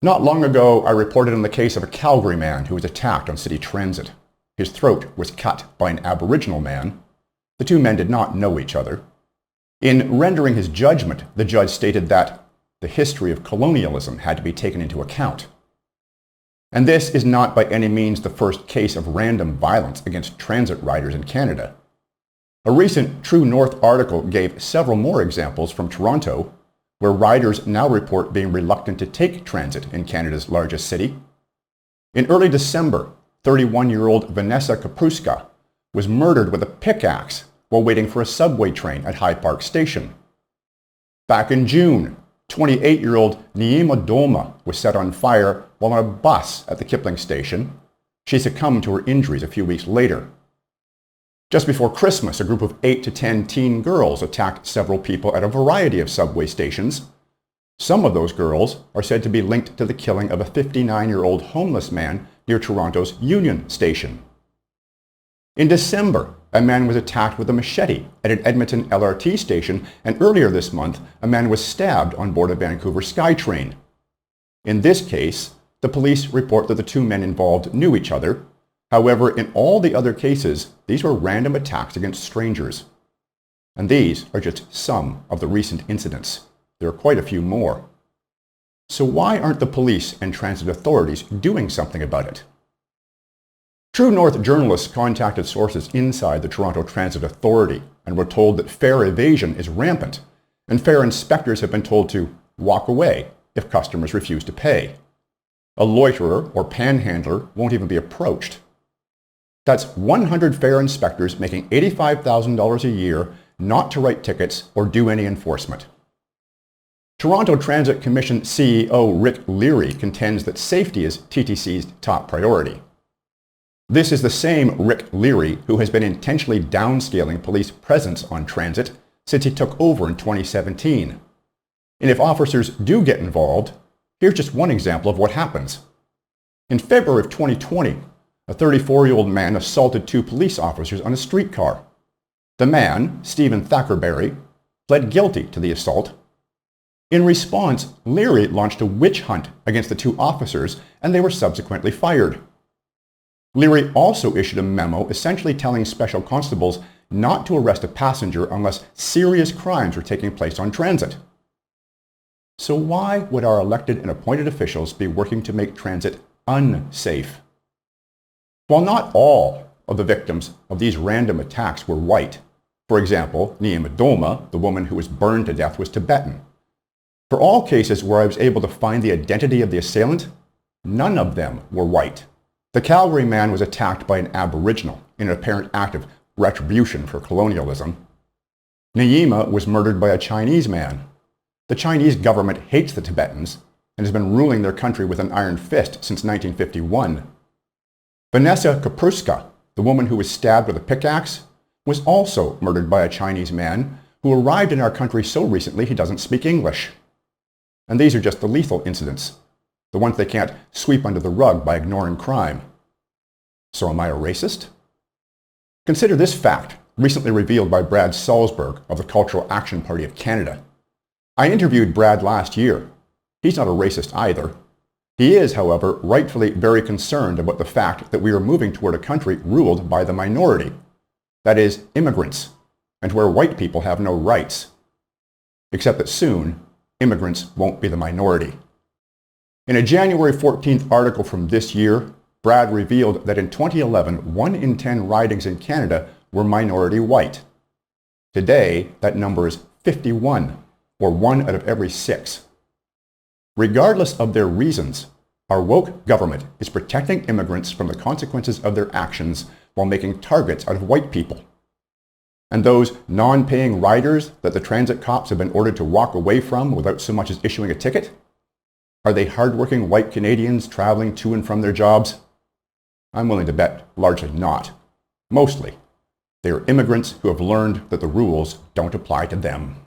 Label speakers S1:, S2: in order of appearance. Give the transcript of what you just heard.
S1: Not long ago, I reported on the case of a Calgary man who was attacked on city transit. His throat was cut by an Aboriginal man. The two men did not know each other. In rendering his judgment, the judge stated that the history of colonialism had to be taken into account. And this is not by any means the first case of random violence against transit riders in Canada. A recent True North article gave several more examples from Toronto, where riders now report being reluctant to take transit in Canada's largest city. In early December, 31-year-old Vanessa Kapruska was murdered with a pickaxe while waiting for a subway train at High Park Station. Back in June, 28-year-old Neema Dolma was set on fire while on a bus at the Kipling station. She succumbed to her injuries a few weeks later. Just before Christmas, a group of 8 to 10 teen girls attacked several people at a variety of subway stations. Some of those girls are said to be linked to the killing of a 59-year-old homeless man near Toronto's Union Station. In December, a man was attacked with a machete at an Edmonton LRT station, and earlier this month, a man was stabbed on board a Vancouver SkyTrain. In this case, the police report that the two men involved knew each other. However, in all the other cases, these were random attacks against strangers. And these are just some of the recent incidents. There are quite a few more. So why aren't the police and transit authorities doing something about it? True North journalists contacted sources inside the Toronto Transit Authority and were told that fare evasion is rampant, and fare inspectors have been told to walk away if customers refuse to pay. A loiterer or panhandler won't even be approached. That's 100 fare inspectors making $85,000 a year not to write tickets or do any enforcement. Toronto Transit Commission CEO Rick Leary contends that safety is TTC's top priority. This is the same Rick Leary who has been intentionally downscaling police presence on transit since he took over in 2017. And if officers do get involved, here's just one example of what happens. In February of 2020, a 34-year-old man assaulted 2 police officers on a streetcar. The man, Stephen Thackerberry, pled guilty to the assault. In response, Leary launched a witch hunt against the 2 officers, and they were subsequently fired. Leary also issued a memo essentially telling special constables not to arrest a passenger unless serious crimes were taking place on transit. So why would our elected and appointed officials be working to make transit unsafe? While not all of the victims of these random attacks were white, for example, Neema Dolma, the woman who was burned to death, was Tibetan. For all cases where I was able to find the identity of the assailant, none of them were white. The Calgary man was attacked by an Aboriginal in an apparent act of retribution for colonialism. Neema was murdered by a Chinese man. The Chinese government hates the Tibetans and has been ruling their country with an iron fist since 1951. Vanessa Kapruska, the woman who was stabbed with a pickaxe, was also murdered by a Chinese man who arrived in our country so recently he doesn't speak English. And these are just the lethal incidents, the ones they can't sweep under the rug by ignoring crime. So am I a racist? Consider this fact, recently revealed by Brad Salzberg of the Cultural Action Party of Canada. I interviewed Brad last year. He's not a racist either. He is, however, rightfully very concerned about the fact that we are moving toward a country ruled by the minority, that is, immigrants, and where white people have no rights. Except that soon, immigrants won't be the minority. In a January 14th article from this year, Brad revealed that in 2011, 1 in 10 ridings in Canada were minority white. Today, that number is 51, or 1 out of every 6. Regardless of their reasons, our woke government is protecting immigrants from the consequences of their actions while making targets out of white people. And those non-paying riders that the transit cops have been ordered to walk away from without so much as issuing a ticket? Are they hardworking white Canadians traveling to and from their jobs? I'm willing to bet largely not. Mostly, they are immigrants who have learned that the rules don't apply to them.